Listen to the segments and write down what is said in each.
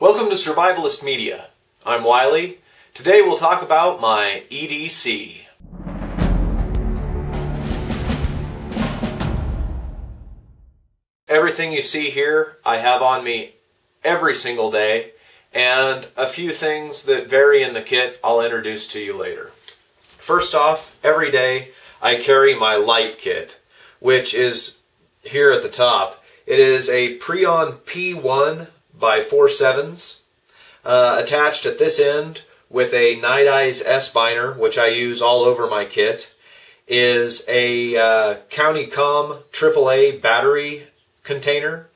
Welcome to Survivalist Media. I'm Wiley. Today we'll talk about my EDC. Everything you see here I have on me every single day, and a few things that vary in the kit I'll introduce to you later. First off, every day I carry my light kit, which is here at the top. It is a Preon P1 by 4/7, attached at this end with a Night Eyes S-Biner, which I use all over my kit, is a County Com AAA battery container,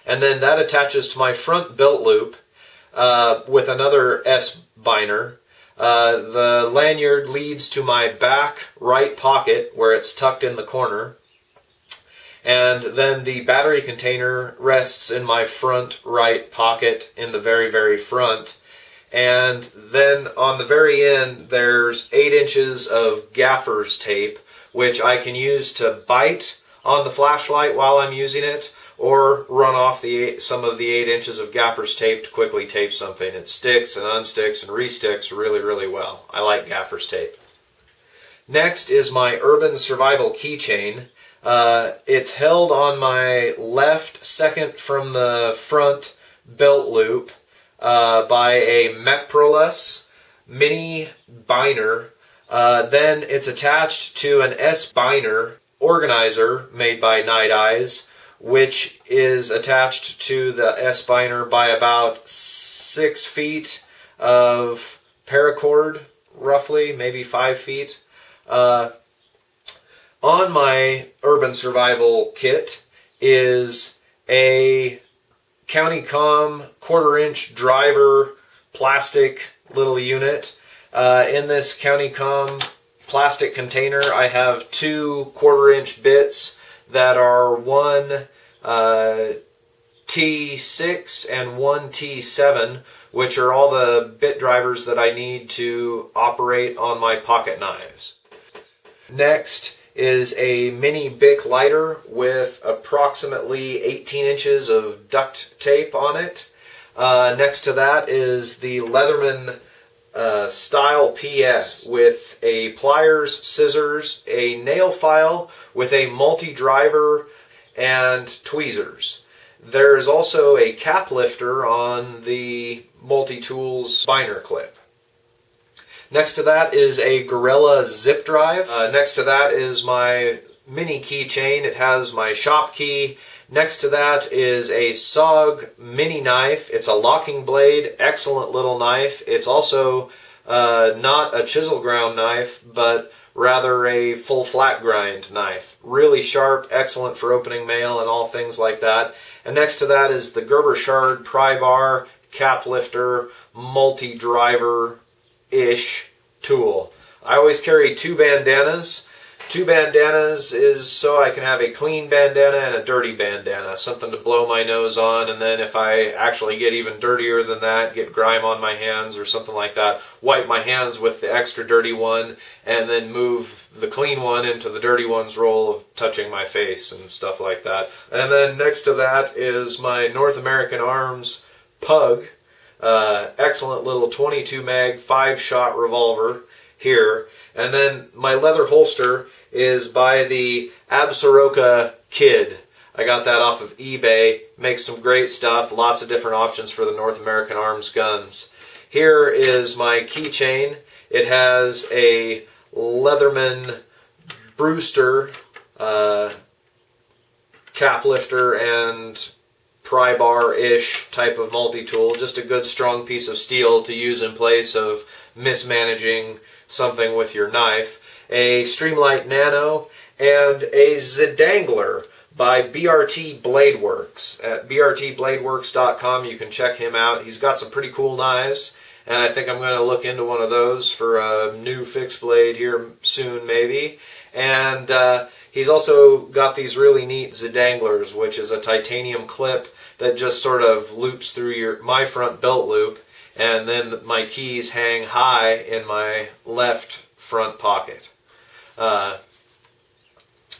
and then that attaches to my front belt loop with another S-Biner. The lanyard leads to my back right pocket where it's tucked in the corner. And then the battery container rests in my front right pocket in the very front. And then on the very end there's 8 inches of gaffer's tape, which I can use to bite on the flashlight while I'm using it, or run off some of the 8 inches of gaffer's tape to quickly tape something. It sticks and unsticks and resticks really well. I like gaffer's tape. Next is my Urban Survival Keychain. It's held on my left second from the front belt loop by a Meprolus mini biner. Then it's attached to an S-Biner organizer made by Night Eyes, which is attached to the S-Biner by about 6 feet of paracord, roughly, maybe 5 feet. On my Urban Survival kit is a County Com 1/4 inch driver plastic little unit. In this County Com plastic container I have 2 1/4 inch bits that are one T6 and one T7, which are all the bit drivers that I need to operate on my pocket knives. Next is a mini Bic lighter with approximately 18 inches of duct tape on it. Next to that is the Leatherman Style PS with a pliers, scissors, a nail file with a multi-driver, and tweezers. There is also a cap lifter on the multi-tools spinner clip. Next to that is a Gorilla zip drive. Next to that is my mini keychain. It has my shop key. Next to that is a SOG mini knife. It's a locking blade, excellent little knife. It's also not a chisel ground knife, but rather a full flat grind knife. Really sharp, excellent for opening mail and all things like that. And next to that is the Gerber Shard pry bar, cap lifter, multi-driver-ish tool. I always carry 2 bandanas. 2 bandanas is so I can have a clean bandana and a dirty bandana, something to blow my nose on, and then if I actually get even dirtier than that, get grime on my hands or something like that, wipe my hands with the extra dirty one and then move the clean one into the dirty one's role of touching my face and stuff like that. And then next to that is my North American Arms Pug. Excellent little 22 mag 5-shot revolver here. And then my leather holster is by the Absaroka Kid. I got that off of eBay. Makes some great stuff. Lots of different options for the North American Arms guns. Here is my keychain. It has a Leatherman Brewster cap lifter and pry bar-ish type of multi-tool. Just a good strong piece of steel to use in place of mismanaging something with your knife. A Streamlight Nano, and a Zdangler by BRT Blade Works. At brtbladeworks.com you can check him out. He's got some pretty cool knives, and I think I'm going to look into one of those for a new fixed blade here soon maybe. And he's also got these really neat Zdanglers, which is a titanium clip that just sort of loops through my front belt loop, and then my keys hang high in my left front pocket.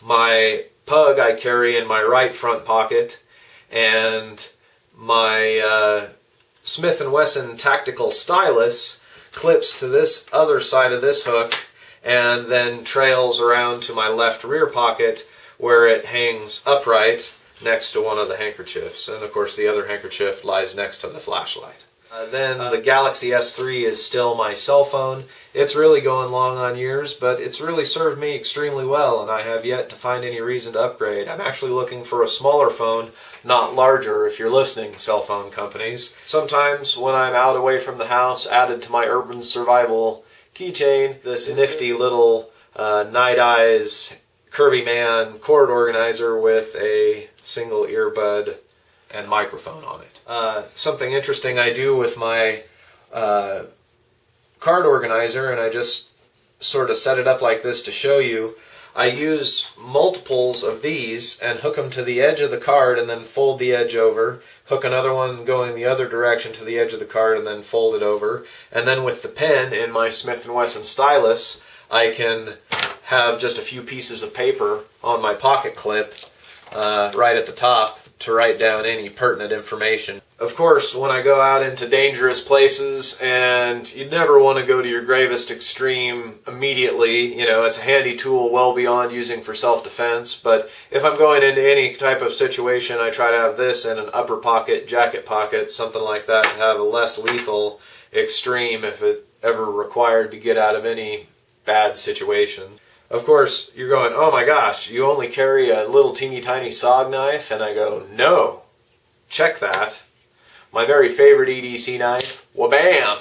My Pug I carry in my right front pocket, and my Smith & Wesson tactical stylus clips to this other side of this hook and then trails around to my left rear pocket where it hangs upright next to one of the handkerchiefs. And of course the other handkerchief lies next to the flashlight. Then the Galaxy S3 is still my cell phone. It's really going long on years, but it's really served me extremely well, and I have yet to find any reason to upgrade. I'm actually looking for a smaller phone, not larger, if you're listening, cell phone companies. Sometimes when I'm out away from the house, added to my urban survival keychain, this nifty little Night Eyes Curvy Man cord organizer with a single earbud and microphone on it. Something interesting I do with my card organizer, and I just sort of set it up like this to show you, I use multiples of these and hook them to the edge of the card and then fold the edge over, hook another one going the other direction to the edge of the card and then fold it over, and then with the pen in my Smith & Wesson stylus I can have just a few pieces of paper on my pocket clip right at the top to write down any pertinent information. Of course, when I go out into dangerous places, and you never want to go to your gravest extreme immediately, you know, it's a handy tool well beyond using for self-defense, but if I'm going into any type of situation, I try to have this in an upper pocket, jacket pocket, something like that, to have a less lethal extreme if it ever required to get out of any bad situation. Of course, you're going, oh my gosh, you only carry a little teeny tiny SOG knife? And I go, no, check that. My very favorite EDC knife, wha-bam!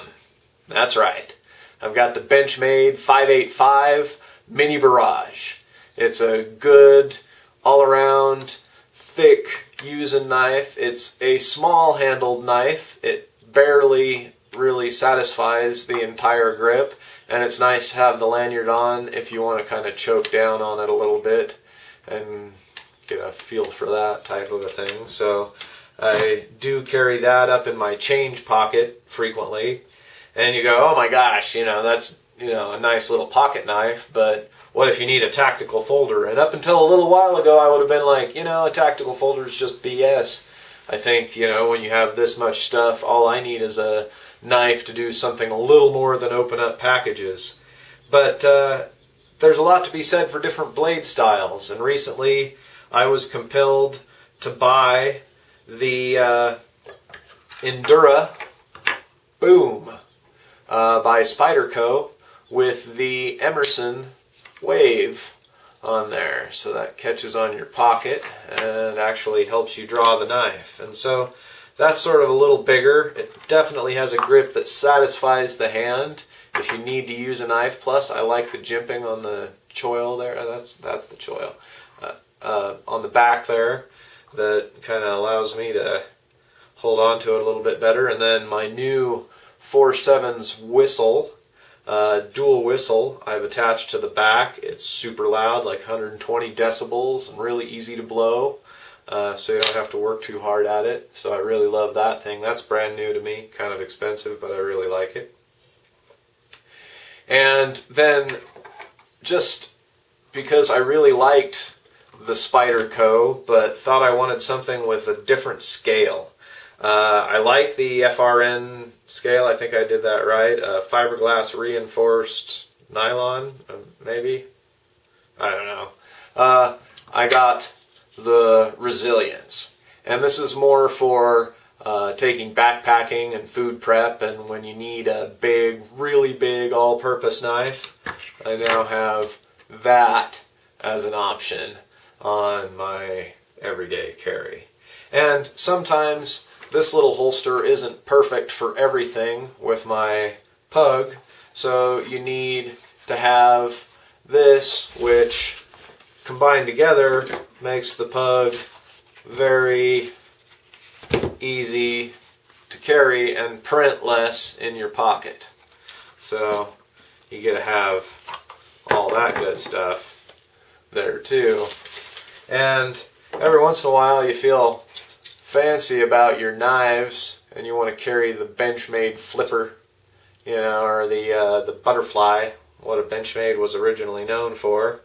That's right. I've got the Benchmade 585 Mini Barrage. It's a good, all-around, thick using knife. It's a small-handled knife. It barely really satisfies the entire grip, and it's nice to have the lanyard on if you want to kind of choke down on it a little bit and get a feel for that type of a thing. So I do carry that up in my change pocket frequently. And you go, oh my gosh, you know, that's, you know, a nice little pocket knife, but what if you need a tactical folder? And up until a little while ago I would have been like, you know, a tactical folder is just BS. I think, you know, when you have this much stuff, all I need is a knife to do something a little more than open up packages. But there's a lot to be said for different blade styles, and recently I was compelled to buy the Endura Boom by Spyderco with the Emerson Wave on there, so that catches on your pocket and actually helps you draw the knife. And so that's sort of a little bigger. It definitely has a grip that satisfies the hand if you need to use a knife. Plus, I like the jimping on the choil there. That's the choil. On the back there, that kind of allows me to hold on to it a little bit better. And then my new 4.7's whistle, dual whistle, I've attached to the back. It's super loud, like 120 decibels, and really easy to blow. So you don't have to work too hard at it. So I really love that thing. That's brand new to me, kind of expensive, but I really like it. And then, just because I really liked the Spyderco, but thought I wanted something with a different scale. I like the FRN scale, I think I did that right. Fiberglass reinforced nylon, maybe? I don't know. I got the Resilience, and this is more for taking backpacking and food prep, and when you need a big, really big all-purpose knife, I now have that as an option on my everyday carry. And sometimes this little holster isn't perfect for everything with my Pug, so you need to have this, which combined together makes the Pug very easy to carry and print less in your pocket. So you get to have all that good stuff there too. And every once in a while you feel fancy about your knives and you want to carry the Benchmade flipper, you know, or the butterfly, what a Benchmade was originally known for.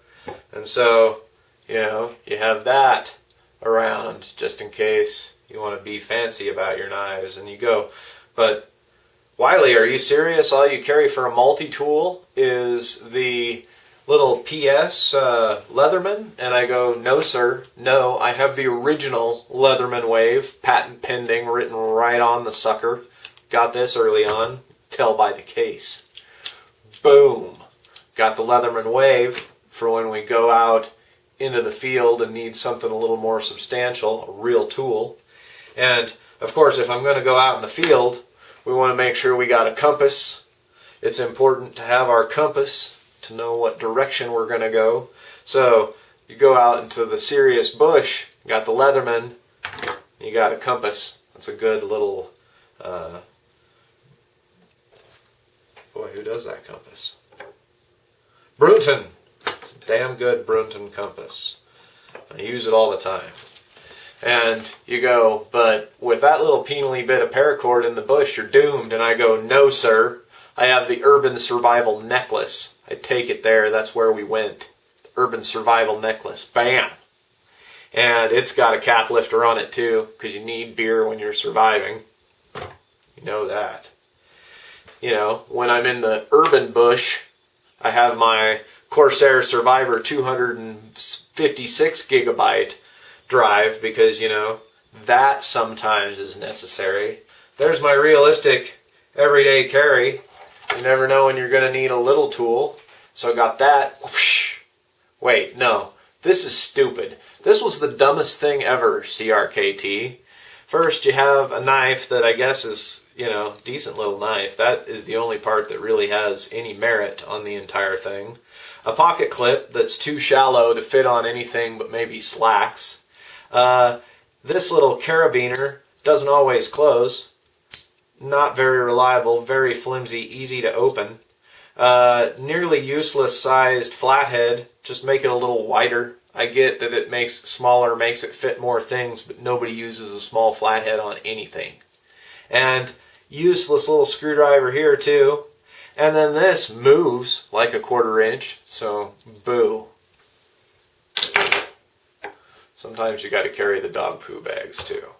And so, you know, you have that around just in case you want to be fancy about your knives, and you go But Wiley, are you serious? All you carry for a multi-tool is the little PS Leatherman? And I go, no sir, no, I have the original Leatherman Wave, patent pending, written right on the sucker. Got this early on, tell by the case. Boom. Got the Leatherman Wave for when we go out into the field and need something a little more substantial, a real tool. And of course, if I'm going to go out in the field, we want to make sure we got a compass. It's important to have our compass to know what direction we're going to go. So you go out into the serious bush, you got the Leatherman, you got a compass. That's a good little, boy, who does that compass? Brunton. It's a damn good Brunton compass. I use it all the time. And you go, but with that little penally bit of paracord in the bush, you're doomed. And I go, no sir, I have the Urban Survival Necklace. I take it there, that's where we went. The Urban Survival Necklace. Bam! And it's got a cap lifter on it too, because you need beer when you're surviving. You know that. You know, when I'm in the urban bush, I have my Corsair Survivor 256 gigabyte drive, because, you know, that sometimes is necessary. There's my realistic everyday carry. You never know when you're going to need a little tool. So I got that. Wait, no. This is stupid. This was the dumbest thing ever, CRKT. First, you have a knife that I guess is, you know, decent little knife. That is the only part that really has any merit on the entire thing. A pocket clip that's too shallow to fit on anything but maybe slacks. This little carabiner doesn't always close. Not very reliable, very flimsy, easy to open. Nearly useless sized flathead, just make it a little wider. I get that it makes it smaller, makes it fit more things, but nobody uses a small flathead on anything. And useless little screwdriver here too. And then this moves like a 1/4 inch, so boo. Sometimes you got to carry the dog poo bags too.